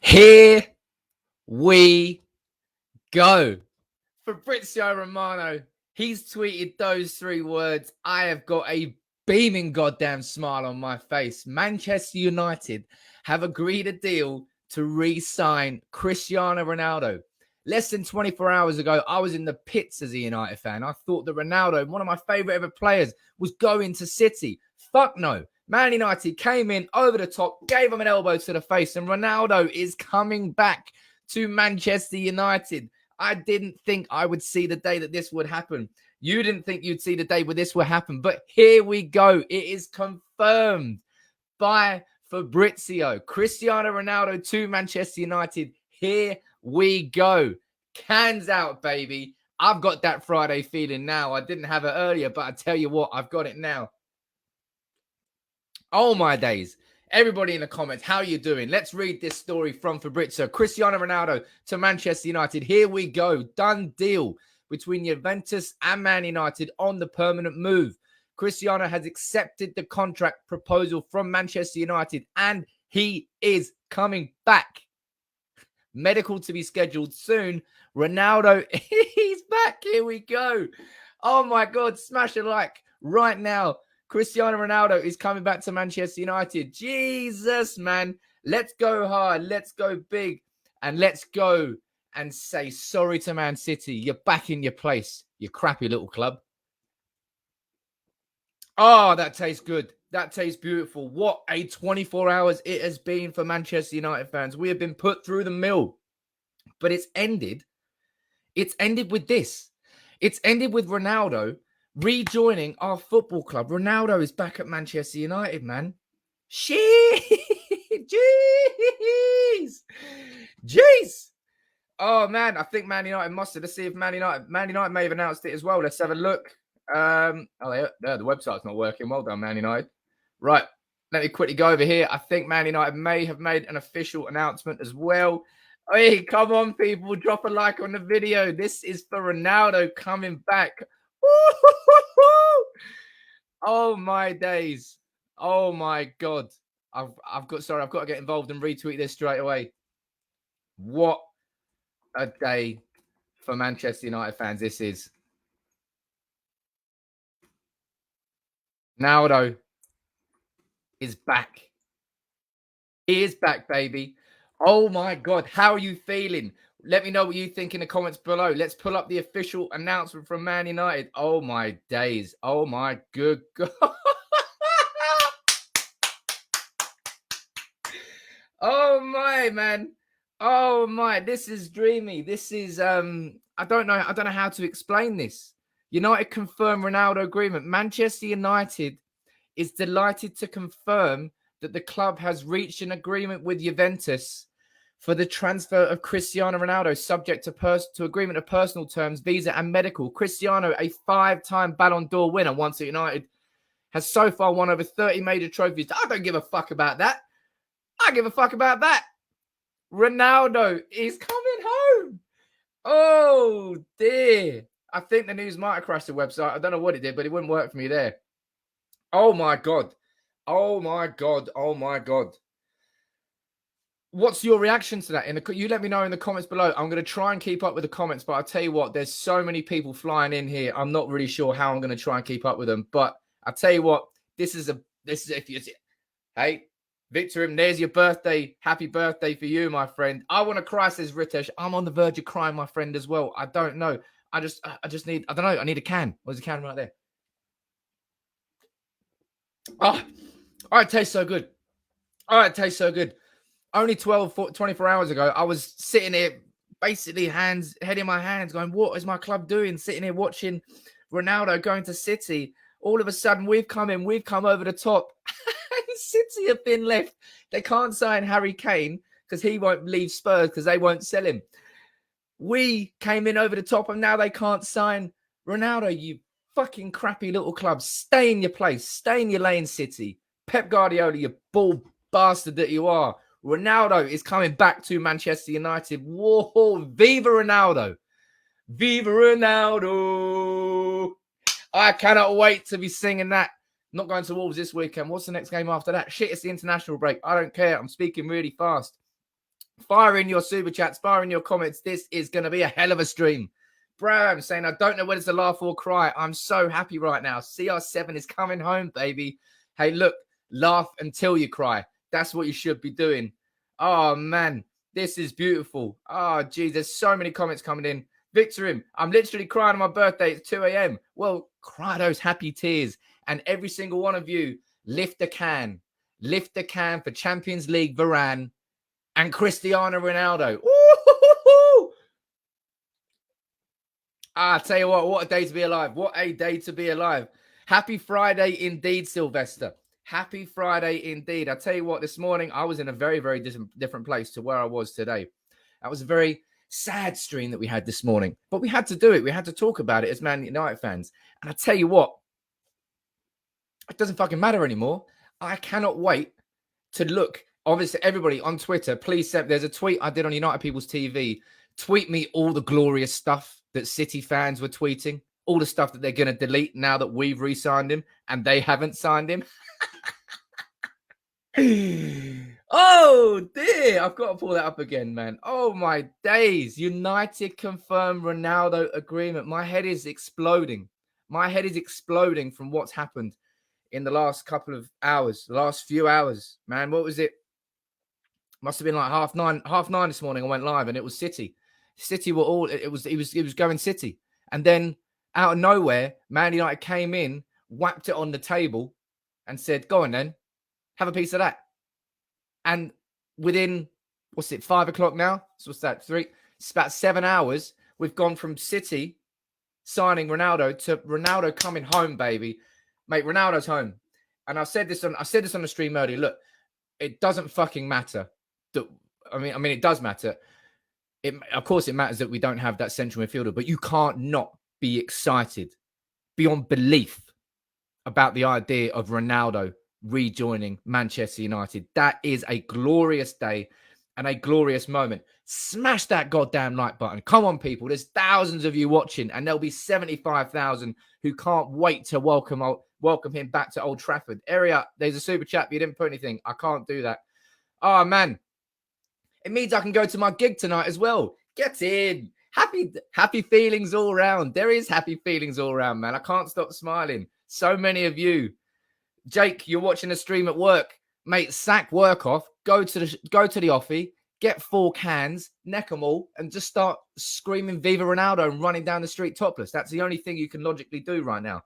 Here we go. Fabrizio Romano, he's tweeted those 3 words. I have got a beaming goddamn smile on my face. Manchester United have agreed a deal to re-sign Cristiano Ronaldo. Less than 24 hours ago, I was in the pits as a United fan. I thought that Ronaldo, one of my favourite ever players, was going to City. Fuck no. Man United came in over the top, gave him an elbow to the face, and Ronaldo is coming back to Manchester United. I didn't think I would see the day that this would happen. You didn't think you'd see the day where this would happen, but here we go. It is confirmed by Fabrizio. Cristiano Ronaldo to Manchester United. Here we go. Cans out, baby. I've got that Friday feeling now. I didn't have it earlier, but I tell you what, I've got it now. Oh, my days. Everybody in the comments, how are you doing? Let's read this story from Fabrizio. Cristiano Ronaldo to Manchester United. Here we go. Done deal between Juventus and Man United on the permanent move. Cristiano has accepted the contract proposal from Manchester United and he is coming back. Medical to be scheduled soon. Ronaldo, he's back. Here we go. Oh my God. Smash a like right now. Cristiano Ronaldo is coming back to Manchester United. Jesus, man. Let's go hard. Let's go big. And let's go and say sorry to Man City. You're back in your place, you crappy little club. Oh, that tastes good. That tastes beautiful. What a 24 hours it has been for Manchester United fans. We have been put through the mill. But it's ended. It's ended with this. It's ended with Ronaldo rejoining our football club. Ronaldo is back at Manchester United, man. Jeez. Oh, man. I think Man United must have. Let's see if Man United may have announced it as well. Let's have a look. The website's not working. Well done, Man United. Right. Let me quickly go over here. I think Man United may have made an official announcement as well. Hey, come on, people. Drop a like on the video. This is for Ronaldo coming back. Oh, my days. Oh, my God. I've got to get involved and retweet this straight away. What a day for Manchester United fans this is. Ronaldo is back. He is back, baby. Oh, my God. How are you feeling? Let me know what you think in the comments below. Let's pull up the official announcement from Man United. Oh, my days. Oh, my good God. Oh, my, man. Oh, my. This is dreamy. This is, I don't know how to explain this. United confirm Ronaldo agreement. Manchester United is delighted to confirm that the club has reached an agreement with Juventus for the transfer of Cristiano Ronaldo, subject to agreement of personal terms, visa and medical. Cristiano, a 5-time Ballon d'Or winner once at United, has so far won over 30 major trophies. I don't give a fuck about that. I give a fuck about that. Ronaldo is coming home. Oh, dear. I think the news might have crashed the website. I don't know what it did, but it wouldn't work for me there. Oh, my God. Oh, my God. Oh, my God. What's your reaction to that? You let me know in the comments below. I'm going to try and keep up with the comments, but I'll tell you what, there's so many people flying in here. I'm not really sure how I'm going to try and keep up with them, but I'll tell you what, hey, Victor, there's your birthday. Happy birthday for you, my friend. I want to cry, says Ritesh. I'm on the verge of crying, my friend, as well. I don't know. I just need, I don't know. I need a can. Where's the can right there? Oh, it tastes so good. Oh, it tastes so good. Only 24 hours ago, I was sitting here, basically head in my hands, going, what is my club doing? Sitting here watching Ronaldo going to City. All of a sudden, we've come over the top. City have been left. They can't sign Harry Kane because he won't leave Spurs because they won't sell him. We came in over the top and now they can't sign Ronaldo, you fucking crappy little club. Stay in your place. Stay in your lane, City. Pep Guardiola, you bull bastard that you are. Ronaldo is coming back to Manchester United. Whoa, viva Ronaldo. Viva Ronaldo. I cannot wait to be singing that. Not going to Wolves this weekend. What's the next game after that? Shit, it's the international break. I don't care. I'm speaking really fast. Fire in your super chats, fire in your comments. This is going to be a hell of a stream. Bram saying, I don't know whether to laugh or cry. I'm so happy right now. CR7 is coming home, baby. Hey, look, laugh until you cry. That's what you should be doing. Oh, man, this is beautiful. Oh, geez, there's so many comments coming in. Victor, I'm literally crying on my birthday. It's 2 a.m. Well, cry those happy tears. And every single one of you, lift the can. Lift the can for Champions League Varane and Cristiano Ronaldo. Ooh! I tell you what a day to be alive. What a day to be alive. Happy Friday indeed, Sylvester. Happy Friday indeed. I tell you what, this morning I was in a very, very different place to where I was today. That was a very sad stream that we had this morning, but we had to do it. We had to talk about it as Man United fans. And I tell you what, it doesn't fucking matter anymore. I cannot wait to look. Obviously, everybody on Twitter, please send. There's a tweet I did on United People's TV. Tweet me all the glorious stuff that City fans were tweeting, all the stuff that they're going to delete now that we've re-signed him and they haven't signed him. Oh, dear. I've got to pull that up again, man. Oh, my days. United confirmed Ronaldo agreement. My head is exploding. My head is exploding from what's happened in the last couple of hours, the last few hours, man. What was it? Must have been like half nine this morning. I went live and it was City. City were all, it was going City. And then out of nowhere, Man United came in, whacked it on the table and said, go on then, have a piece of that. And within, 5 o'clock now? So what's that, 3? It's about 7 hours. We've gone from City signing Ronaldo to Ronaldo coming home, baby. Mate, Ronaldo's home. And I said this on the stream earlier. Look, it doesn't fucking matter. I mean, it does matter. Of course, it matters that we don't have that central midfielder, but you can't not be excited beyond belief about the idea of Ronaldo rejoining Manchester United. That is a glorious day and a glorious moment. Smash that goddamn like button. Come on, people. There's thousands of you watching, and there'll be 75,000 who can't wait to welcome him back to Old Trafford. Area, there's a super chat. You didn't put anything. I can't do that. Oh, man. It means I can go to my gig tonight as well. Get in. Happy feelings all around. There is happy feelings all around, man. I can't stop smiling. So many of you. Jake, you're watching the stream at work. Mate, sack work off. Go to the offie. Get 4 cans, neck them all, and just start screaming Viva Ronaldo and running down the street topless. That's the only thing you can logically do right now.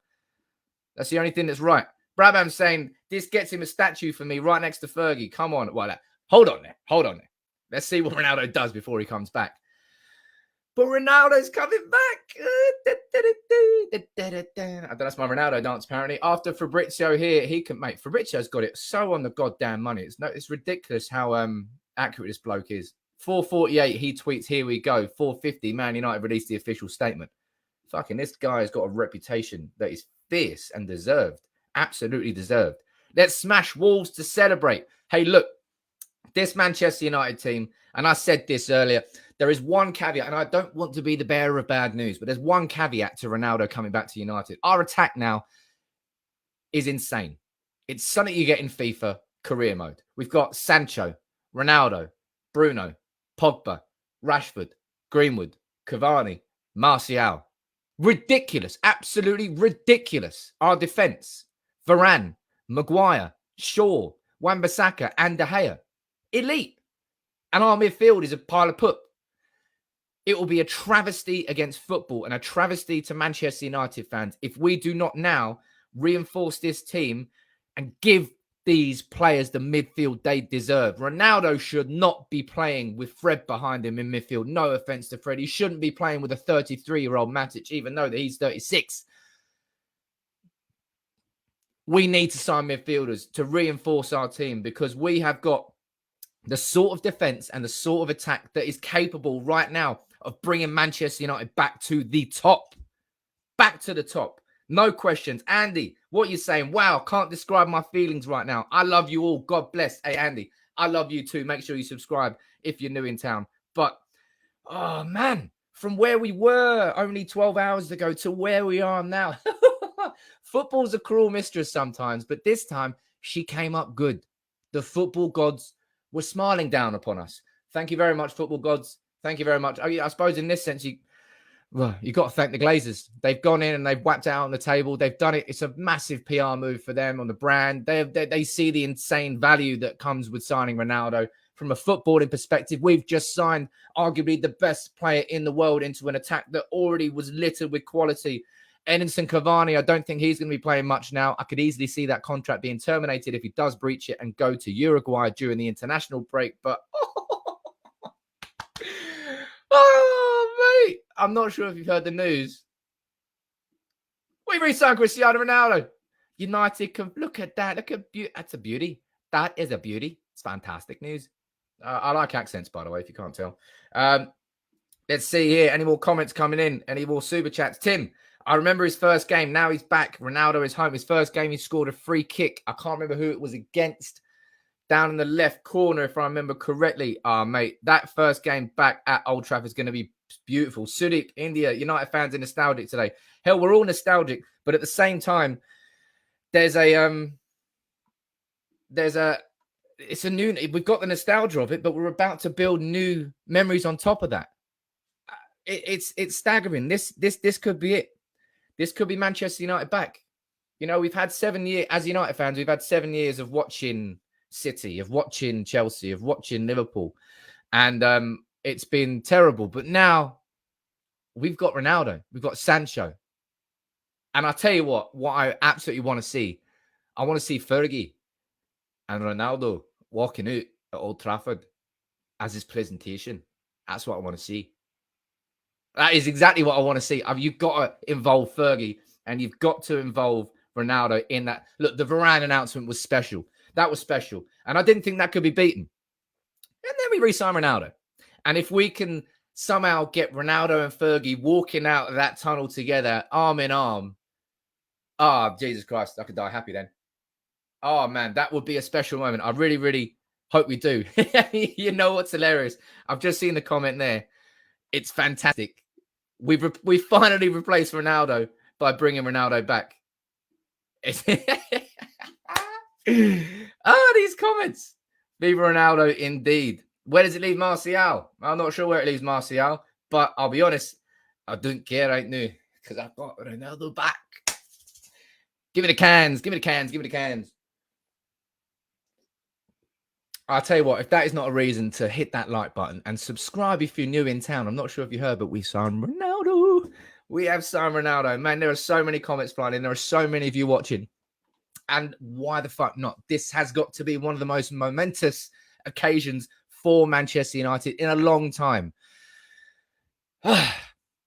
That's the only thing that's right. Brabham's saying, this gets him a statue for me right next to Fergie. Come on. Well, hold on there. Let's see what Ronaldo does before he comes back. But Ronaldo's coming back. That's my Ronaldo dance, apparently. After Fabrizio here, he can, mate, Fabrizio's got it so on the goddamn money. It's ridiculous how accurate this bloke is. 4:48, he tweets, here we go. 4:50, Man United released the official statement. Fucking, this guy has got a reputation that is fierce and deserved. Absolutely deserved. Let's smash walls to celebrate. Hey, look, this Manchester United team, and I said this earlier, there is one caveat, and I don't want to be the bearer of bad news, but there's one caveat to Ronaldo coming back to United. Our attack now is insane. It's something you get in FIFA career mode. We've got Sancho, Ronaldo, Bruno, Pogba, Rashford, Greenwood, Cavani, Martial. Ridiculous. Absolutely ridiculous. Our defense, Varane, Maguire, Shaw, Wan-Bissaka, and De Gea. Elite. And our midfield is a pile of poop. It will be a travesty against football and a travesty to Manchester United fans if we do not now reinforce this team and give these players the midfield they deserve. Ronaldo should not be playing with Fred behind him in midfield. No offense to Fred. He shouldn't be playing with a 33-year-old Matic, even though that he's 36. We need to sign midfielders to reinforce our team because we have got the sort of defense and the sort of attack that is capable right now of bringing Manchester United back to the top. Back to the top. No questions. Andy, what are you saying? Wow, can't describe my feelings right now. I love you all. God bless. Hey, Andy, I love you too. Make sure you subscribe if you're new in town. But, oh, man, from where we were only 12 hours ago to where we are now. Football's a cruel mistress sometimes, but this time she came up good. The football gods were smiling down upon us. Thank you very much, football gods. Thank you very much. I suppose in this sense, you got to thank the Glazers. They've gone in and they've whacked out on the table. They've done it. It's a massive PR move for them on the brand. They see the insane value that comes with signing Ronaldo. From a footballing perspective, we've just signed arguably the best player in the world into an attack that already was littered with quality. Edinson Cavani, I don't think he's going to be playing much now. I could easily see that contract being terminated if he does breach it and go to Uruguay during the international break. But oh, mate, I'm not sure if you've heard the news. We re-signed Cristiano Ronaldo. United can look at that. That's a beauty. That is a beauty. It's fantastic news. I like accents, by the way, if you can't tell. Let's see here. Any more comments coming in? Any more super chats? Tim, I remember his first game. Now he's back. Ronaldo is home. His first game, he scored a free kick. I can't remember who it was against. Down in the left corner, if I remember correctly. Mate, that first game back at Old Trafford is going to be beautiful. Sudeep, India, United fans are nostalgic today. Hell, we're all nostalgic, but at the same time, we've got the nostalgia of it, but we're about to build new memories on top of that. It's staggering. This could be it. This could be Manchester United back. We've had 7 years as United fans. We've had 7 years of watching City, of watching Chelsea, of watching Liverpool, and it's been terrible. But now we've got Ronaldo, we've got Sancho, and I tell you what I absolutely want to see. I want to see Fergie and Ronaldo walking out at Old Trafford as his presentation. That's what I want to see. That is exactly what I want to see. You've got to involve Fergie and you've got to involve Ronaldo in that. Look, the Varane announcement was special. That was special. And I didn't think that could be beaten. And then we re-sign Ronaldo. And if we can somehow get Ronaldo and Fergie walking out of that tunnel together, arm in arm, Jesus Christ, I could die happy then. Oh, man, that would be a special moment. I really, really hope we do. You know what's hilarious? I've just seen the comment there. It's fantastic. We finally replaced Ronaldo by bringing Ronaldo back. These comments. Viva Ronaldo, indeed. Where does it leave Martial? I'm not sure where it leaves Martial, but I'll be honest, I don't care right now because I've got Ronaldo back. Give me the cans. Give me the cans. Give me the cans. I'll tell you what, if that is not a reason to hit that like button and subscribe if you're new in town. I'm not sure if you heard, but we signed Ronaldo. We have signed Ronaldo. Man, there are so many comments flying in. There are so many of you watching. And why the fuck not? This has got to be one of the most momentous occasions for Manchester United in a long time.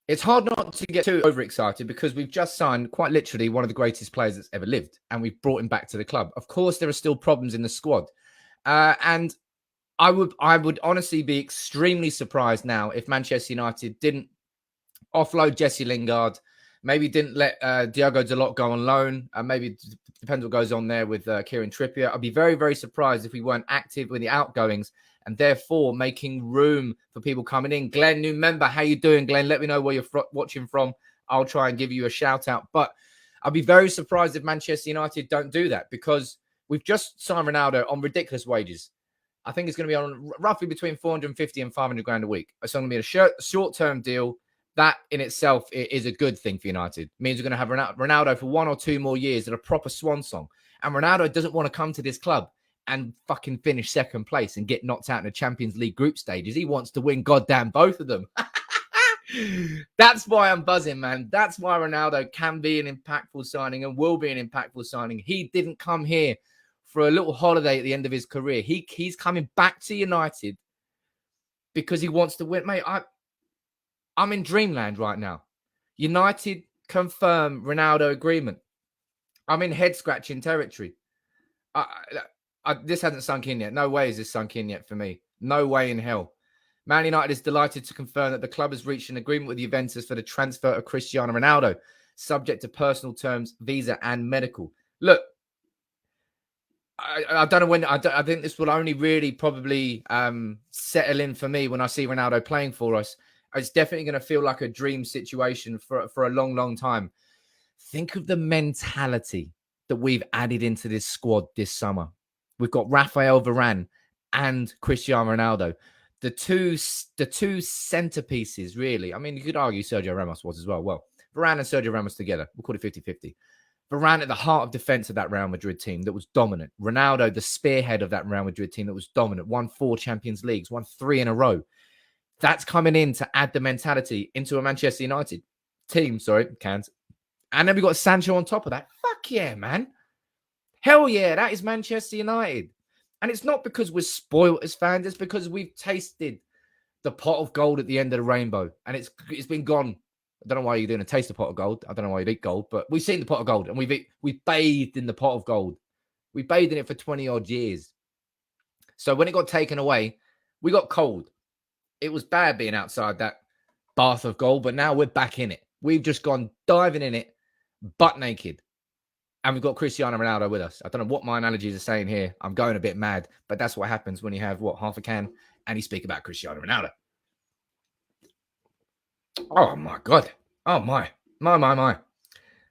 It's hard not to get too overexcited because we've just signed quite literally one of the greatest players that's ever lived. And we've brought him back to the club. Of course, there are still problems in the squad. And I would honestly be extremely surprised now if Manchester United didn't offload Jesse Lingard, maybe didn't let Diogo Dalot go on loan. Maybe it depends what goes on there with Kieran Trippier. I'd be very, very surprised if we weren't active with the outgoings and therefore making room for people coming in. Glenn, new member, how you doing, Glenn? Let me know where you're watching from. I'll try and give you a shout out. But I'd be very surprised if Manchester United don't do that because we've just signed Ronaldo on ridiculous wages. I think it's going to be on roughly between 450 and 500 grand a week. It's going to be a short-term deal. That in itself is a good thing for United. It means we're going to have Ronaldo for 1 or 2 more years at a proper swan song. And Ronaldo doesn't want to come to this club and fucking finish second place and get knocked out in the Champions League group stages. He wants to win goddamn both of them. That's why I'm buzzing, man. That's why Ronaldo can be an impactful signing and will be an impactful signing. He didn't come here for a little holiday at the end of his career. He's coming back to United because he wants to win. Mate, I'm in dreamland right now. United confirm Ronaldo agreement. I'm in head-scratching territory. This hasn't sunk in yet. No way has this sunk in yet for me. No way in hell. Man United is delighted to confirm that the club has reached an agreement with Juventus for the transfer of Cristiano Ronaldo, subject to personal terms, visa, and medical. Look, I don't know when. I think this will only really probably settle in for me when I see Ronaldo playing for us. It's definitely going to feel like a dream situation for a long, long time. Think of the mentality that we've added into this squad this summer. We've got Rafael Varane and Cristiano Ronaldo. the two centerpieces, really. I mean, you could argue Sergio Ramos was as well. Well, Varane and Sergio Ramos together, we'll call it 50-50. Varane at the heart of defense of that Real Madrid team that was dominant. Ronaldo, the spearhead of that Real Madrid team that was dominant. Won 4 Champions Leagues, won 3 in a row. That's coming in to add the mentality into a Manchester United team. Cans. And then we got Sancho on top of that. Fuck yeah, man. Hell yeah, that is Manchester United. And it's not because we're spoiled as fans. It's because we've tasted the pot of gold at the end of the rainbow. And it's been gone. I don't know why you're doing a taste of pot of gold. I don't know why you eat gold. But we've seen the pot of gold. And we've bathed in the pot of gold. We bathed in it for 20-odd years. So when it got taken away, we got cold. It was bad being outside that bath of gold. But now we're back in it. We've just gone diving in it, butt naked. And we've got Cristiano Ronaldo with us. I don't know what my analogies are saying here. I'm going a bit mad, but that's what happens when you have, half a can, and you speak about Cristiano Ronaldo. Oh, my God. Oh, my.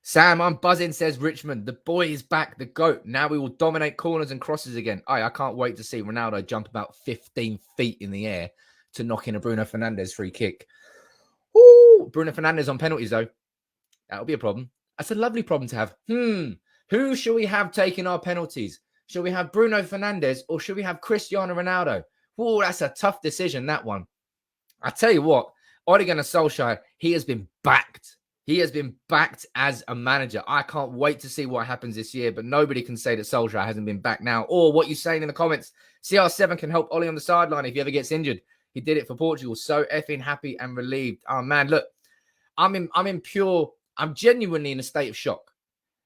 Sam, I'm buzzing, says Richmond. The boy is back, the GOAT. Now we will dominate corners and crosses again. I can't wait to see Ronaldo jump about 15 feet in the air to knock in a Bruno Fernandes free kick. Ooh, Bruno Fernandes on penalties, though. That'll be a problem. That's a lovely problem to have. Who should we have taking our penalties? Should we have Bruno Fernandes or should we have Cristiano Ronaldo? Oh, that's a tough decision, that one. I tell you what, Ole Gunnar Solskjaer, he has been backed. He has been backed as a manager. I can't wait to see what happens this year, but nobody can say that Solskjaer hasn't been backed now. Or what you're saying in the comments, CR7 can help Ole on the sideline if he ever gets injured. He did it for Portugal. So effing happy and relieved. Oh, man, look, I'm genuinely in a state of shock.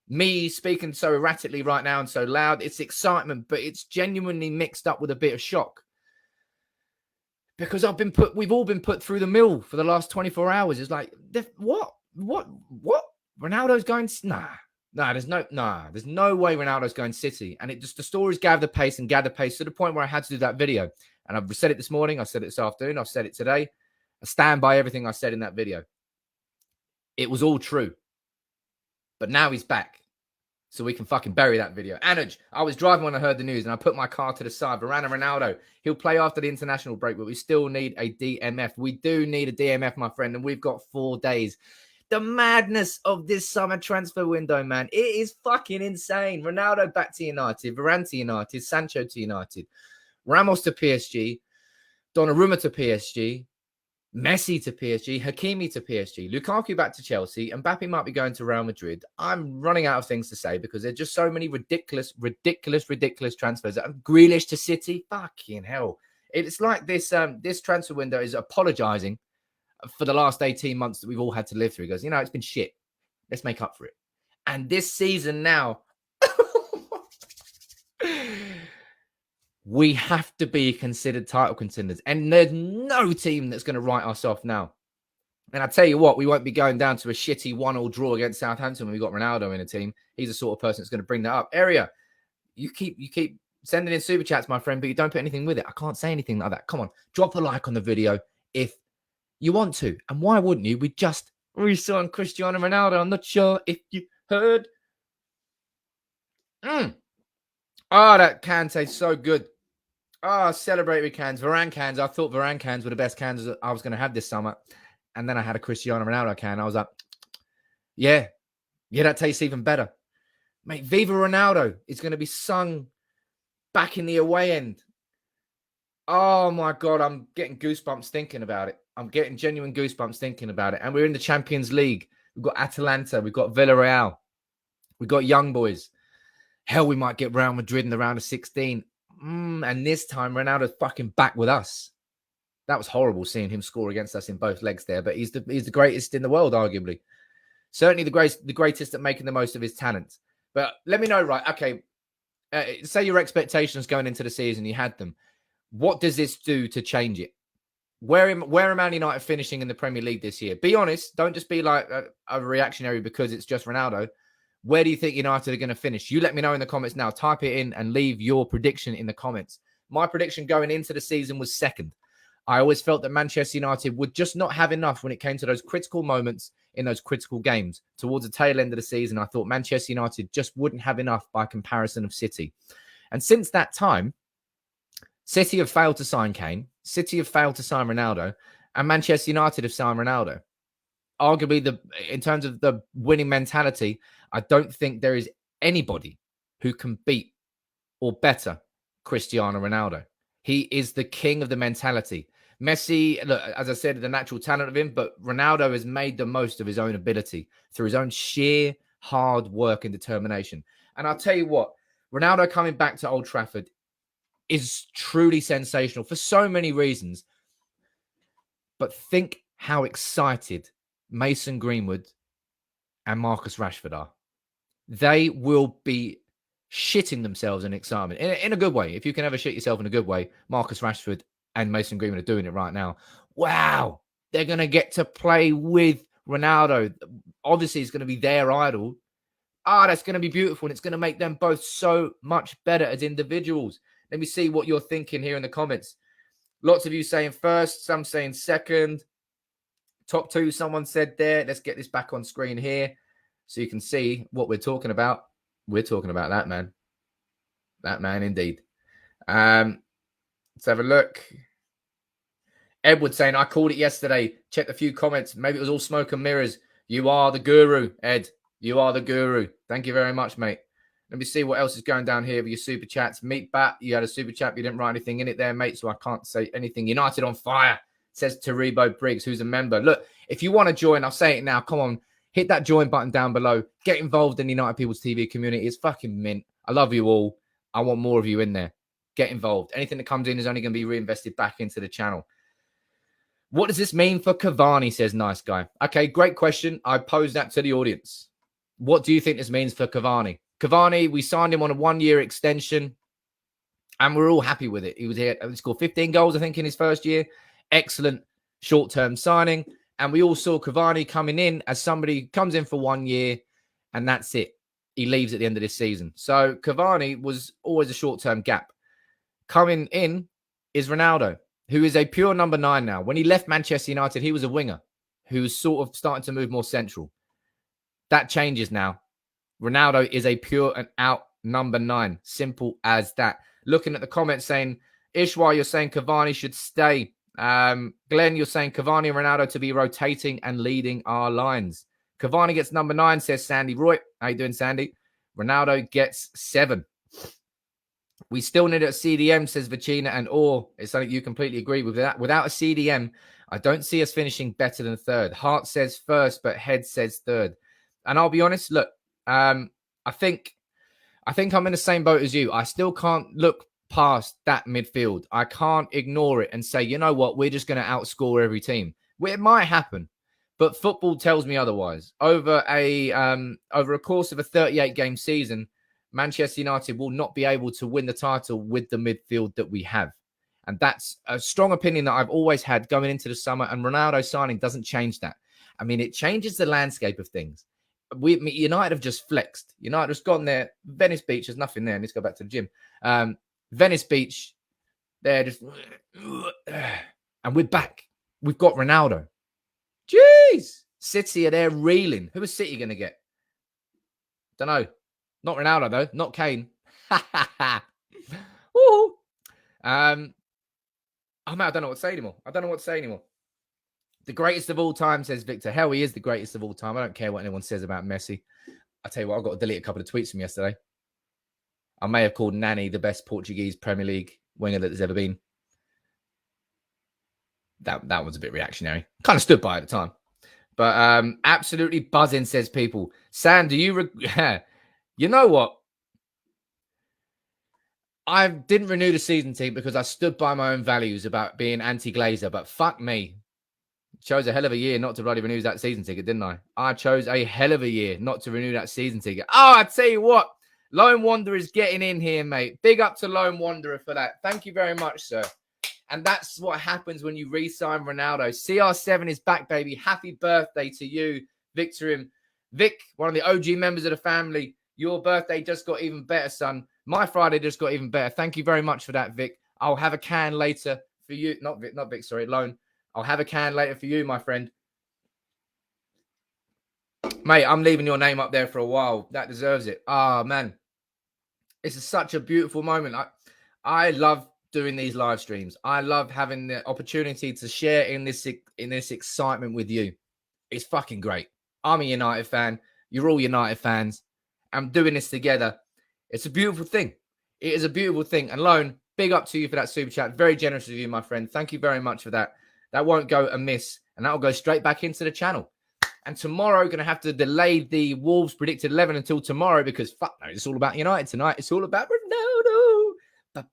Me speaking so erratically right now and so loud, it's excitement, but it's genuinely mixed up with a bit of shock. Because we've all been put through the mill for the last 24 hours. It's like, what? Ronaldo's going, there's no way Ronaldo's going City. And the stories gather pace to the point where I had to do that video. And I've said it this morning, I've said it this afternoon, I've said it today. I stand by everything I said in that video. It was all true. But now he's back. So we can fucking bury that video. Anuj, I was driving when I heard the news and I put my car to the side. Varane and Ronaldo, he'll play after the international break, but we still need a DMF. We do need a DMF, my friend, and we've got 4 days. The madness of this summer transfer window, man. It is fucking insane. Ronaldo back to United, Varane to United, Sancho to United, Ramos to PSG, Donnarumma to PSG, Messi to PSG, Hakimi to PSG, Lukaku back to Chelsea, and Mbappe might be going to Real Madrid. I'm running out of things to say because there's just so many ridiculous transfers. Grealish to City, fucking hell. It's like this transfer window is apologising for the last 18 months that we've all had to live through. He goes, it's been shit. Let's make up for it. And this season now, we have to be considered title contenders. And there's no team that's going to write us off now. And I tell you what, we won't be going down to a shitty 1-1 draw against Southampton when we've got Ronaldo in a team. He's the sort of person that's going to bring that up. Area, you keep sending in super chats, my friend, but you don't put anything with it. I can't say anything like that. Come on, drop a like on the video if you want to. And why wouldn't you? We just re-signed Cristiano Ronaldo. I'm not sure if you heard. Oh, that can tastes so good. Oh, celebrate with cans. Varane cans. I thought Varane cans were the best cans I was going to have this summer. And then I had a Cristiano Ronaldo can. I was like, yeah, that tastes even better. Mate, Viva Ronaldo is going to be sung back in the away end. Oh, my God. I'm getting goosebumps thinking about it. I'm getting genuine goosebumps thinking about it. And we're in the Champions League. We've got Atalanta. We've got Villarreal. We've got young boys. Hell, we might get Real Madrid in the round of 16. And this time, Ronaldo's fucking back with us. That was horrible seeing him score against us in both legs there. But he's the greatest in the world, arguably. Certainly the greatest at making the most of his talent. But let me know, right? Okay, say your expectations going into the season, you had them. What does this do to change it? Where are Man United finishing in the Premier League this year? Be honest. Don't just be like a reactionary because it's just Ronaldo. Where do you think United are going to finish? You let me know in the comments now. Type it in and leave your prediction in the comments. My prediction going into the season was second. I always felt that Manchester United would just not have enough when it came to those critical moments in those critical games. Towards the tail end of the season, I thought Manchester United just wouldn't have enough by comparison of City. And since that time, City have failed to sign Kane. City have failed to sign Ronaldo, and Manchester United have signed Ronaldo. Arguably, in terms of the winning mentality, I don't think there is anybody who can beat or better Cristiano Ronaldo. He is the king of the mentality. Messi, look, as I said, the natural talent of him, but Ronaldo has made the most of his own ability through his own sheer hard work and determination. And I'll tell you what, Ronaldo coming back to Old Trafford is truly sensational for so many reasons. But think how excited Mason Greenwood and Marcus Rashford are. They will be shitting themselves in excitement in a good way. If you can ever shit yourself in a good way, Marcus Rashford and Mason Greenwood are doing it right now. Wow, they're going to get to play with Ronaldo. Obviously, it's going to be their idol. That's going to be beautiful, and it's going to make them both so much better as individuals. Let me see what you're thinking here in the comments. Lots of you saying first, some saying second. Top two, someone said there. Let's get this back on screen here so you can see what we're talking about. We're talking about that man. That man indeed. Let's have a look. Edward saying, I called it yesterday. Checked a few comments. Maybe it was all smoke and mirrors. You are the guru, Ed. You are the guru. Thank you very much, mate. Let me see what else is going down here with your super chats. Meat Bat, you had a super chat. You didn't write anything in it there, mate, so I can't say anything. United on fire, says Taribo Briggs, who's a member. Look, if you want to join, I'll say it now. Come on, hit that join button down below. Get involved in the United People's TV community. It's fucking mint. I love you all. I want more of you in there. Get involved. Anything that comes in is only going to be reinvested back into the channel. What does this mean for Cavani, says Nice Guy. Okay, great question. I posed that to the audience. What do you think this means for Cavani? Cavani, we signed him on a 1-year extension, and we're all happy with it. He was here, he scored 15 goals, I think, in his first year. Excellent short-term signing. And we all saw Cavani coming in as somebody who comes in for 1 year, and that's it. He leaves at the end of this season. So Cavani was always a short-term gap. Coming in is Ronaldo, who is a pure number 9 now. When he left Manchester United, he was a winger who was sort of starting to move more central. That changes now. Ronaldo is a pure and out number 9. Simple as that. Looking at the comments saying, Ishwa, you're saying Cavani should stay. Glenn, you're saying Cavani and Ronaldo to be rotating and leading our lines. Cavani gets number 9, says Sandy Roy. How you doing, Sandy? Ronaldo gets 7. We still need a CDM, says Vacina and Orr. It's something you completely agree with that. Without a CDM, I don't see us finishing better than 3rd. Heart says 1st, but head says 3rd. And I'll be honest, look, I think I'm in the same boat as you. I still can't look past that midfield. I can't ignore it and say, you know what, we're just going to outscore every team. Well, it might happen, but football tells me otherwise. Over a course of a 38-game season, Manchester United will not be able to win the title with the midfield that we have. And that's a strong opinion that I've always had going into the summer, and Ronaldo signing doesn't change that. I mean, it changes the landscape of things. United have just flexed. United has gone there. Venice Beach, there's nothing there. I need to go back to the gym. Venice Beach, they're just... And we're back. We've got Ronaldo. Jeez! City are there reeling. Who is City going to get? Don't know. Not Ronaldo, though. Not Kane. Woo! I don't know what to say anymore. The greatest of all time, says Victor. Hell, he is the greatest of all time. I don't care what anyone says about Messi. I tell you what, I've got to delete a couple of tweets from yesterday. I may have called Nani the best Portuguese Premier League winger that there's ever been. That was a bit reactionary. Kind of stood by it at the time. But absolutely buzzing, says people. Sam, do you... You know what? I didn't renew the season ticket because I stood by my own values about being anti-Glazer, but fuck me. Chose a hell of a year not to bloody renew that season ticket, didn't I? I chose a hell of a year not to renew that season ticket. Oh, I tell you what. Lone Wanderer is getting in here, mate. Big up to Lone Wanderer for that. Thank you very much, sir. And that's what happens when you re-sign Ronaldo. CR7 is back, baby. Happy birthday to you, Victor. Vic, one of the OG members of the family. Your birthday just got even better, son. My Friday just got even better. Thank you very much for that, Vic. I'll have a can later for you. Not Vic, sorry, Lone. I'll have a can later for you, my friend. Mate, I'm leaving your name up there for a while. That deserves it. Ah, man. This is such a beautiful moment. I love doing these live streams. I love having the opportunity to share in this excitement with you. It's fucking great. I'm a United fan. You're all United fans. I'm doing this together. It's a beautiful thing. It is a beautiful thing. And Lone, big up to you for that super chat. Very generous of you, my friend. Thank you very much for that. That won't go amiss. And that will go straight back into the channel. And tomorrow, going to have to delay the Wolves predicted 11 until tomorrow because fuck no, it's all about United tonight. It's all about Ronaldo. There's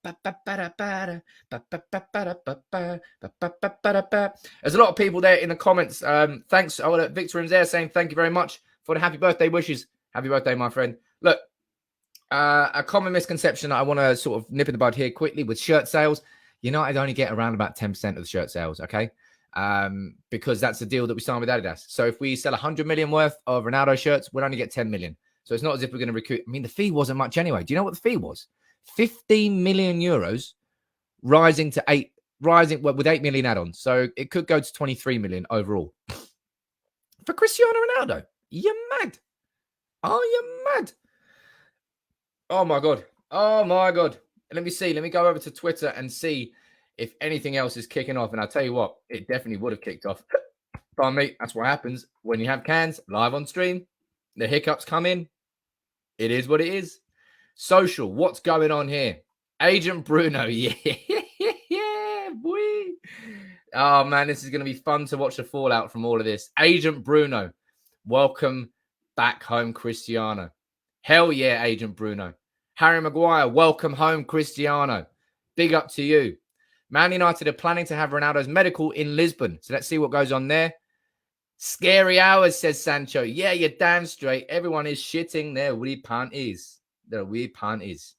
a lot of people there in the comments. Thanks. Oh, Victor is there saying thank you very much for the happy birthday wishes. Happy birthday, my friend. Look, a common misconception I want to sort of nip in the bud here quickly with shirt sales. United only get around about 10% of the shirt sales, okay? Because that's the deal that we signed with Adidas. So if we sell 100 million worth of Ronaldo shirts, we'll only get 10 million. So it's not as if we're going to recruit. I mean, the fee wasn't much anyway. Do you know what the fee was? 15 million euros rising with 8 million add-ons. So it could go to 23 million overall. For Cristiano Ronaldo, you're mad. Are you mad? Oh, my God. Oh, my God. Let me see. Let me go over to Twitter and see if anything else is kicking off. And I'll tell you what, it definitely would have kicked off. Pardon me. That's what happens when you have cans live on stream. The hiccups come in. It is what it is. Social, what's going on here? Agent Bruno, yeah, boy. Oh, man, this is going to be fun to watch the fallout from all of this. Agent Bruno, welcome back home, Cristiano. Hell yeah, Agent Bruno. Harry Maguire, welcome home, Cristiano. Big up to you. Man United are planning to have Ronaldo's medical in Lisbon. So let's see what goes on there. Scary hours, says Sancho. Yeah, you're damn straight. Everyone is shitting their wee panties. Their wee panties.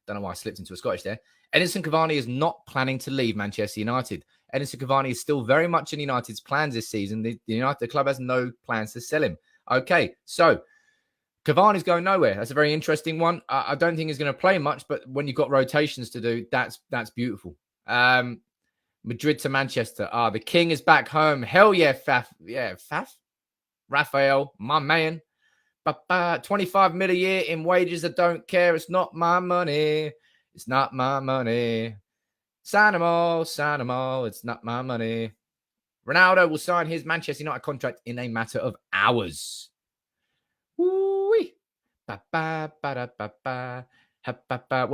Don't know why I slipped into a Scottish there. Edinson Cavani is not planning to leave Manchester United. Edinson Cavani is still very much in United's plans this season. The club has no plans to sell him. Okay, so Cavani's going nowhere. That's a very interesting one. I don't think he's going to play much, but when you've got rotations to do, that's beautiful. Madrid to Manchester. The king is back home. Hell yeah, Faf. Yeah, Faf? Raphael, my man. 25 mil a year in wages. I don't care. It's not my money. It's not my money. Sign them all. It's not my money. Ronaldo will sign his Manchester United contract in a matter of hours. Woo-wee. What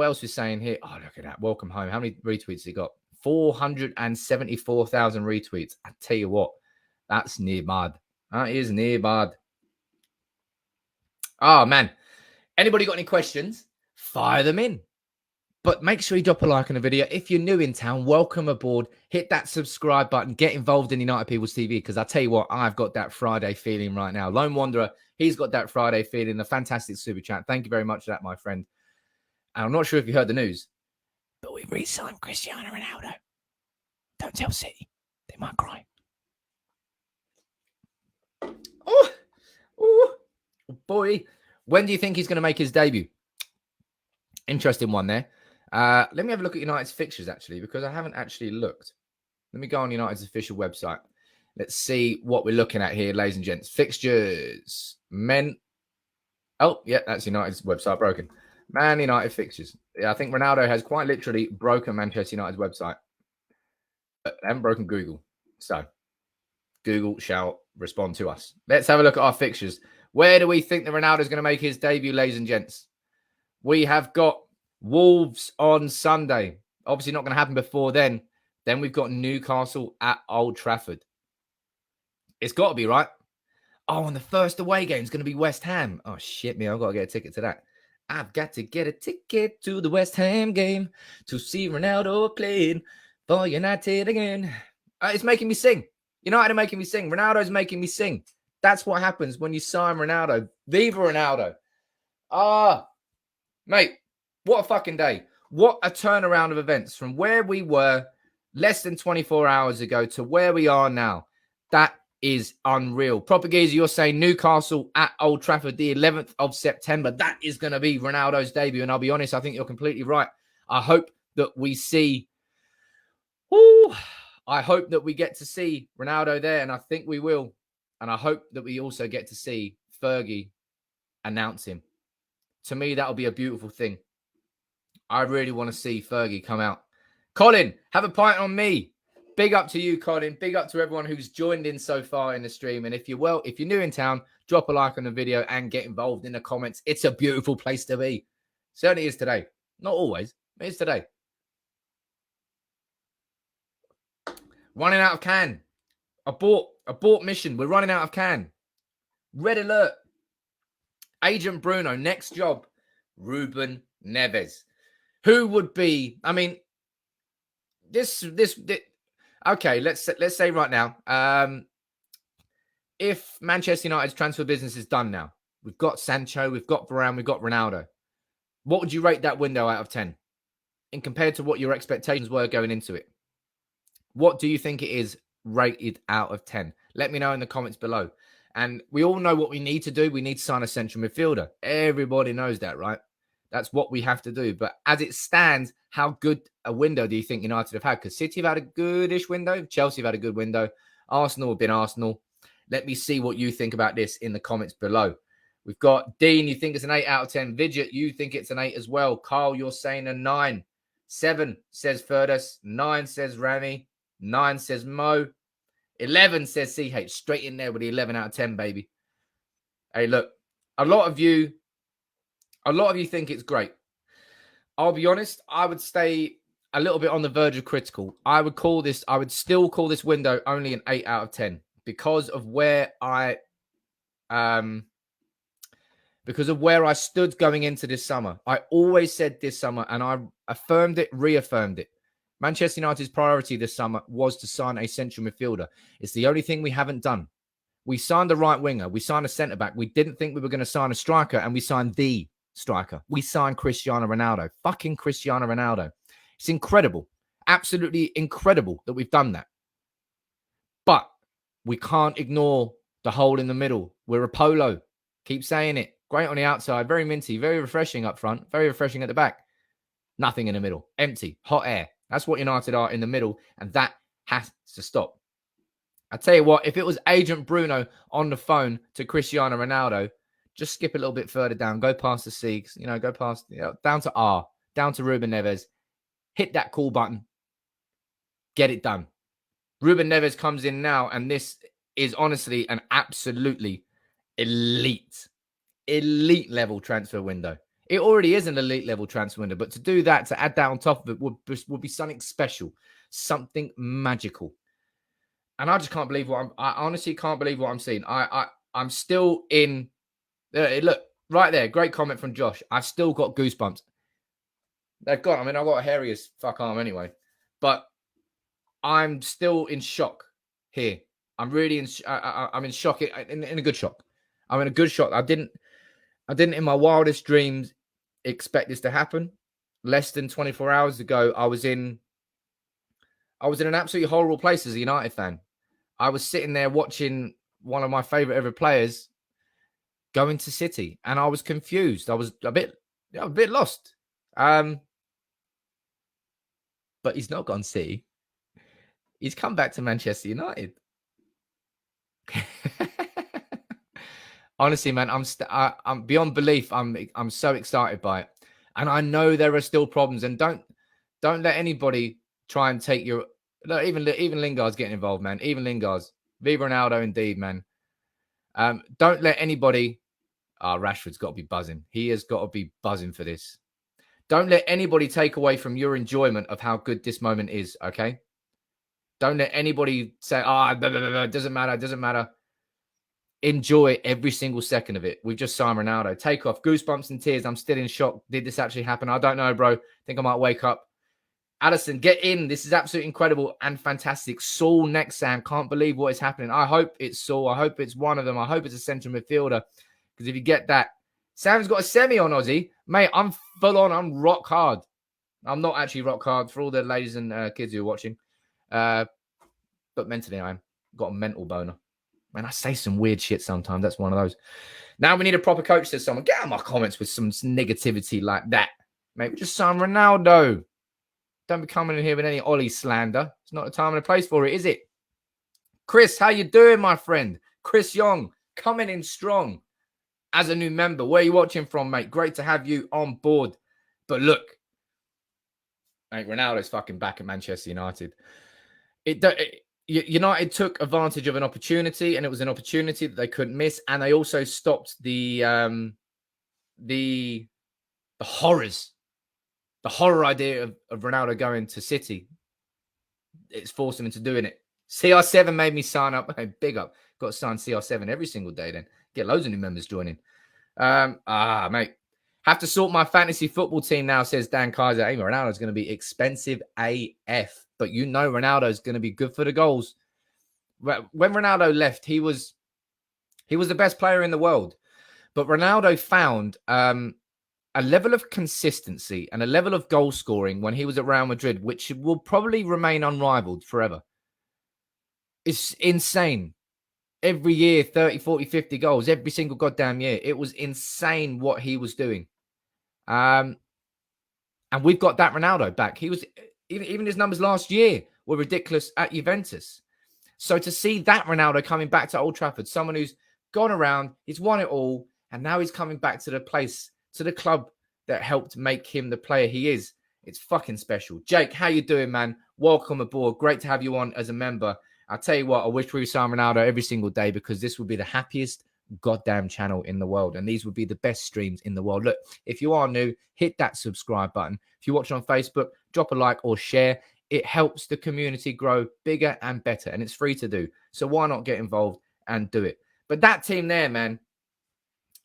else is saying here? Oh, look at that. Welcome home. How many retweets he got? 474,000 retweets. I tell you what, that's near bad. That is near bad. Oh, man. Anybody got any questions? Fire them in. But make sure you drop a like on the video. If you're new in town, welcome aboard. Hit that subscribe button. Get involved in United People's TV because I tell you what, I've got that Friday feeling right now. Lone Wanderer, he's got that Friday feeling. A fantastic super chat. Thank you very much for that, my friend. And I'm not sure if you heard the news, but we've re-signed Cristiano Ronaldo. Don't tell City. They might cry. Oh, boy. When do you think he's going to make his debut? Interesting one there. Let me have a look at United's fixtures, actually, because I haven't actually looked. Let me go on United's official website. Let's see what we're looking at here, ladies and gents. Fixtures. Men. Oh, yeah, that's United's website broken. Man United fixtures. Yeah, I think Ronaldo has quite literally broken Manchester United's website. But they haven't broken Google. So, Google shall respond to us. Let's have a look at our fixtures. Where do we think that Ronaldo is going to make his debut, ladies and gents? We have got Wolves on Sunday. Obviously not going to happen before then. Then we've got Newcastle at Old Trafford. It's got to be, right? Oh, and the first away game is going to be West Ham. Oh, shit, me. I've got to get a ticket to that. I've got to get a ticket to the West Ham game to see Ronaldo playing for United again. It's making me sing. United are making me sing. Ronaldo's making me sing. That's what happens when you sign Ronaldo. Viva Ronaldo. Mate, what a fucking day. What a turnaround of events from where we were less than 24 hours ago to where we are now. That is unreal. Propaganda, you're saying Newcastle at Old Trafford, the 11th of September. That is going to be Ronaldo's debut. And I'll be honest, I think you're completely right. I hope that we see... I hope that we get to see Ronaldo there, and I think we will. And I hope that we also get to see Fergie announce him. To me, that'll be a beautiful thing. I really want to see Fergie come out. Colin, have a pint on me. Big up to you, Colin. Big up to everyone who's joined in so far in the stream. And if you're new in town, drop a like on the video and get involved in the comments. It's a beautiful place to be. Certainly is today. Not always, but it's today. Running out of can. Abort mission. We're running out of can. Red alert. Agent Bruno, next job, Ruben Neves. Who would be, I mean, this okay, let's say right now, if Manchester United's transfer business is done now, we've got Sancho, we've got Varane, we've got Ronaldo. What would you rate that window out of 10? And compared to what your expectations were going into it? What do you think it is rated out of 10? Let me know in the comments below. And we all know what we need to do. We need to sign a central midfielder. Everybody knows that, right? That's what we have to do. But as it stands, how good a window do you think United have had? Because City have had a goodish window. Chelsea have had a good window. Arsenal have been Arsenal. Let me see what you think about this in the comments below. We've got Dean, you think it's an 8 out of 10. Vidget, you think it's an 8 as well. Carl, you're saying a 9. 7 says Fergus. 9 says Rami. 9 says Mo. 11 says CH. Straight in there with the 11 out of 10, baby. Hey, look, a lot of you think it's great. I'll be honest, I would stay a little bit on the verge of critical. I would still call this window only an 8 out of 10 because of where I stood going into this summer. I always said this summer, and I affirmed it, reaffirmed it. Manchester United's priority this summer was to sign a central midfielder. It's the only thing we haven't done. We signed a right winger. We signed a centre-back. We didn't think we were going to sign a striker, and we signed the striker. We signed Cristiano Ronaldo. Fucking Cristiano Ronaldo. It's incredible. Absolutely incredible that we've done that. But we can't ignore the hole in the middle. We're a polo. Keep saying it. Great on the outside. Very minty. Very refreshing up front. Very refreshing at the back. Nothing in the middle. Empty. Hot air. That's what United are in the middle, and that has to stop. I tell you what, if it was Agent Bruno on the phone to Cristiano Ronaldo, just skip a little bit further down, go past the C, go past, down to R, down to Ruben Neves, hit that call button, get it done. Ruben Neves comes in now, and this is honestly an absolutely elite level transfer window. It already is an elite level transfer window, but to do that, to add that on top of it would be something special, something magical. And I just can't believe I honestly can't believe what I'm seeing. I'm still in. Look, right there. Great comment from Josh. I've still got goosebumps. I've got a hairy as fuck arm anyway. But I'm still in shock here. I'm really I'm in shock, in a good shock. I'm in a good shock. I didn't in my wildest dreams expect this to happen. Less than 24 hours ago, I was in an absolutely horrible place as a United fan. I was sitting there watching one of my favorite ever players going to City, and I was confused. I was a bit lost. But he's not gone City. He's come back to Manchester United. Honestly, man, I'm beyond belief. I'm so excited by it, and I know there are still problems. And don't let anybody try and take your. Look, even Lingard's getting involved, man. Even Lingard's. Viva Ronaldo, indeed, man. Don't let anybody. Rashford's got to be buzzing. He has got to be buzzing for this. Don't let anybody take away from your enjoyment of how good this moment is. Okay. Don't let anybody say, it doesn't matter. It doesn't matter. Enjoy every single second of it. We've just signed Ronaldo. Take off. Goosebumps and tears. I'm still in shock. Did this actually happen? I don't know, bro. Think I might wake up. Addison, get in. This is absolutely incredible and fantastic. Saul next, Sam. Can't believe what is happening. I hope it's Saul. I hope it's one of them. I hope it's a central midfielder. Because if you get that, Sam's got a semi on Aussie. Mate, I'm full on. I'm rock hard. I'm not actually rock hard for all the ladies and kids who are watching. But mentally, I am. Got a mental boner. Man, I say some weird shit sometimes. That's one of those. Now we need a proper coach, says someone. Get out of my comments with some negativity like that. Mate, we just signed Ronaldo. Don't be coming in here with any Ollie slander. It's not the time and the place for it, is it? Chris, how you doing, my friend? Chris Young, coming in strong as a new member. Where are you watching from, mate? Great to have you on board. But look, Like, Ronaldo's fucking back at Manchester United. United took advantage of an opportunity, and it was an opportunity that they couldn't miss. And they also stopped the horrors, the horror idea of Ronaldo going to City. It's forced him into doing it. CR7 made me sign up. Hey, big up. Got to sign CR7 every single day then. Get loads of new members joining. Mate. Have to sort my fantasy football team now, says Dan Kaiser. Hey, Ronaldo's going to be expensive AF. But you know Ronaldo's going to be good for the goals. When Ronaldo left, he was the best player in the world. But Ronaldo found a level of consistency and a level of goal scoring when he was at Real Madrid, which will probably remain unrivaled forever. It's insane. Every year, 30, 40, 50 goals, every single goddamn year. It was insane what he was doing. And we've got that Ronaldo back. He was, even his numbers last year were ridiculous at Juventus. So to see that Ronaldo coming back to Old Trafford, someone who's gone around, he's won it all, and now he's coming back to the place, to the club that helped make him the player he is. It's fucking special. Jake, how you doing, man? Welcome aboard. Great to have you on as a member. I'll tell you what, I wish we signed Ronaldo every single day, because this would be the happiest goddamn channel in the world. And these would be the best streams in the world. Look, if you are new, hit that subscribe button. If you watch on Facebook, drop a like or share. It helps the community grow bigger and better. And it's free to do. So why not get involved and do it? But that team there, man,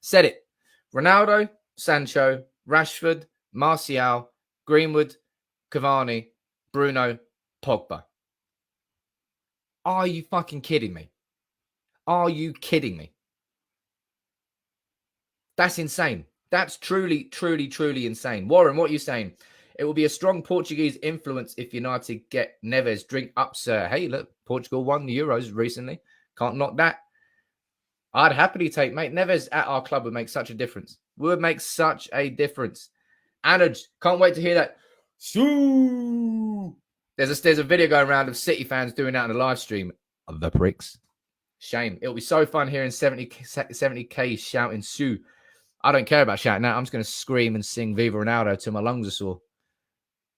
said it. Ronaldo, Sancho, Rashford, Martial, Greenwood, Cavani, Bruno, Pogba. Are you fucking kidding me? Are you kidding me? That's insane. That's truly, truly, truly insane. Warren, what are you saying? It will be a strong Portuguese influence if United get Neves. Drink up, sir. Hey, look, Portugal won the Euros recently. Can't knock that. I'd happily take, mate. Neves at our club would make such a difference. Would make such a difference. Anuj, can't wait to hear that. Sue. There's a video going around of City fans doing that on a live stream. The pricks. Shame. It'll be so fun hearing 70K shouting Sue. I don't care about shouting that. I'm just going to scream and sing Viva Ronaldo till my lungs are sore.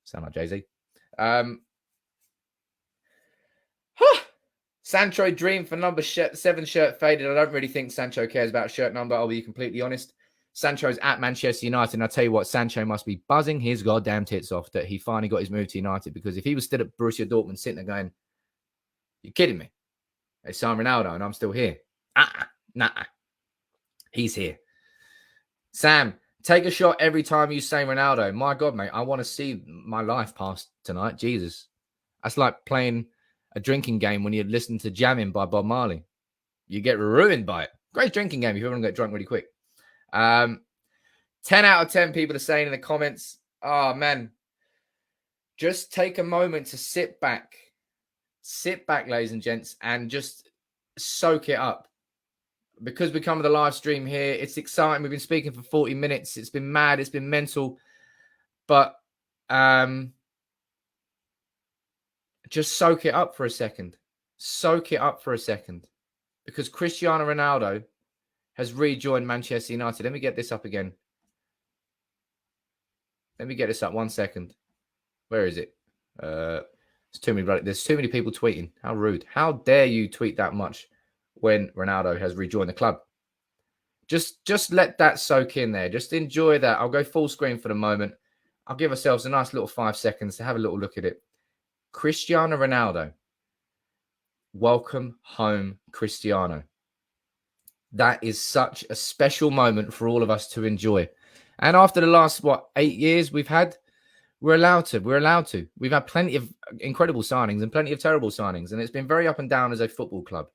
Sound like Jay-Z. Sancho dream for number 7 shirt faded. I don't really think Sancho cares about shirt number. I'll be completely honest. Sancho's at Manchester United. And I'll tell you what, Sancho must be buzzing his goddamn tits off that he finally got his move to United. Because if he was still at Borussia Dortmund sitting there going, you're kidding me? They signed Ronaldo and I'm still here. Nah. He's here. Sam, take a shot every time you say Ronaldo. My God, mate, I want to see my life pass tonight. Jesus. That's like playing a drinking game when you listen to Jamming by Bob Marley. You get ruined by it. Great drinking game if you want to get drunk really quick. 10 out of 10 people are saying in the comments, oh, man, just take a moment to sit back. Sit back, ladies and gents, and just soak it up. Because we come to the live stream here, it's exciting. We've been speaking for 40 minutes. It's been mad. It's been mental. But just soak it up for a second. Soak it up for a second. Because Cristiano Ronaldo has rejoined Manchester United. Let me get this up again. Let me get this up 1 second. Where is it? There's too many people tweeting. How rude. How dare you tweet that much when Ronaldo has rejoined the club? Just let that soak in there. Just enjoy that. I'll go full screen for the moment. I'll give ourselves a nice little 5 seconds to have a little look at it. Cristiano Ronaldo. Welcome home, Cristiano. That is such a special moment for all of us to enjoy. And after the last, 8 years we've had, we're allowed to. We've had plenty of incredible signings and plenty of terrible signings. And it's been very up and down as a football club.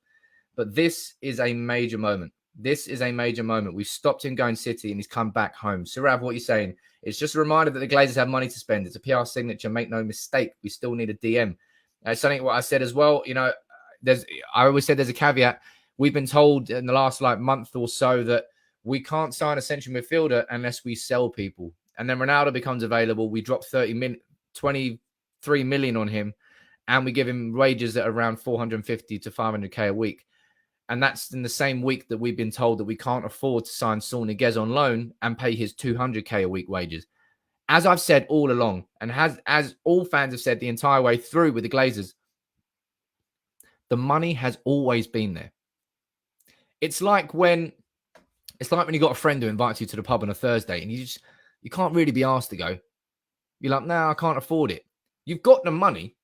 But this is a major moment. This is a major moment. We've stopped him going City and he's come back home. Sirav, what are you saying? It's just a reminder that the Glazers have money to spend. It's a PR signature. Make no mistake. We still need a DM. Something what I said as well. You know, I always said there's a caveat. We've been told in the last month or so that we can't sign a central midfielder unless we sell people. And then Ronaldo becomes available. We drop 23 million on him, and we give him wages that are around 450 to 500k a week. And that's in the same week that we've been told that we can't afford to sign Saul Niguez on loan and pay his 200k a week wages. As I've said all along, and as all fans have said the entire way through with the Glazers, the money has always been there. It's like when you got a friend who invites you to the pub on a Thursday and you can't really be asked to go. You're like, no, I can't afford it. You've got the money.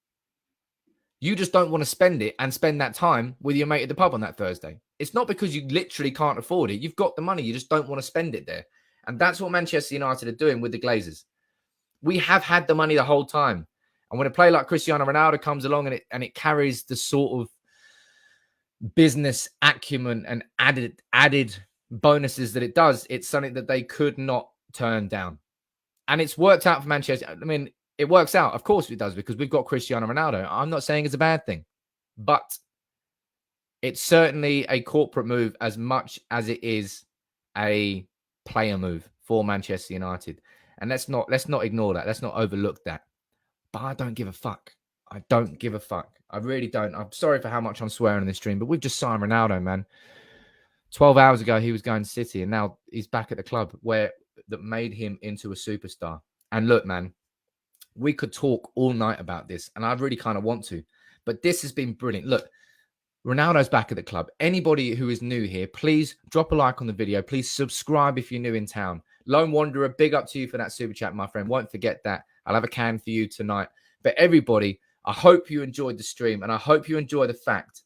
You just don't want to spend it and spend that time with your mate at the pub on that Thursday. It's not because you literally can't afford it. You've got the money. You just don't want to spend it there. And that's what Manchester United are doing with the Glazers. We have had the money the whole time. And when a player like Cristiano Ronaldo comes along and it carries the sort of business acumen and added bonuses that it does, it's something that they could not turn down. And it's worked out for Manchester. I mean, it works out. Of course it does, because we've got Cristiano Ronaldo. I'm not saying it's a bad thing, but it's certainly a corporate move as much as it is a player move for Manchester United. And let's not ignore that. Let's not overlook that. But I don't give a fuck. I don't give a fuck. I really don't. I'm sorry for how much I'm swearing in this stream, but we've just signed Ronaldo, man. 12 hours ago, he was going to City, and now he's back at the club that made him into a superstar. And look, man, we could talk all night about this, and I really kind of want to, but this has been brilliant. Look, Ronaldo's back at the club. Anybody who is new here, please drop a like on the video. Please subscribe if you're new in town. Lone Wanderer, big up to you for that super chat, my friend. Won't forget that. I'll have a can for you tonight. But everybody, I hope you enjoyed the stream, and I hope you enjoy the fact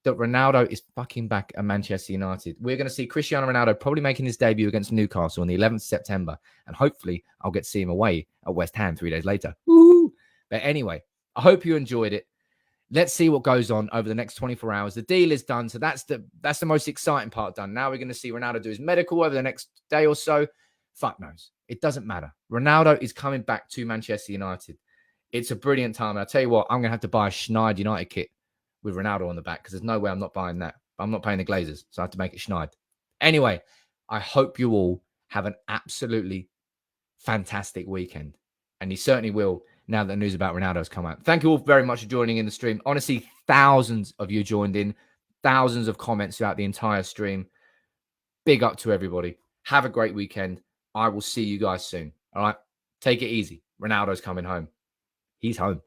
that Ronaldo is fucking back at Manchester United. We're going to see Cristiano Ronaldo probably making his debut against Newcastle on the 11th of September. And hopefully I'll get to see him away at West Ham 3 days later. Woo! But anyway, I hope you enjoyed it. Let's see what goes on over the next 24 hours. The deal is done. So that's the most exciting part done. Now we're going to see Ronaldo do his medical over the next day or so. Fuck knows. It doesn't matter. Ronaldo is coming back to Manchester United. It's a brilliant time. And I'll tell you what, I'm going to have to buy a Schneid United kit with Ronaldo on the back, because there's no way I'm not buying that. I'm not paying the Glazers, so I have to make it Schneid. Anyway, I hope you all have an absolutely fantastic weekend. And you certainly will now that the news about Ronaldo has come out. Thank you all very much for joining in the stream. Honestly, thousands of you joined in, thousands of comments throughout the entire stream. Big up to everybody. Have a great weekend. I will see you guys soon. All right? Take it easy. Ronaldo's coming home. He's home.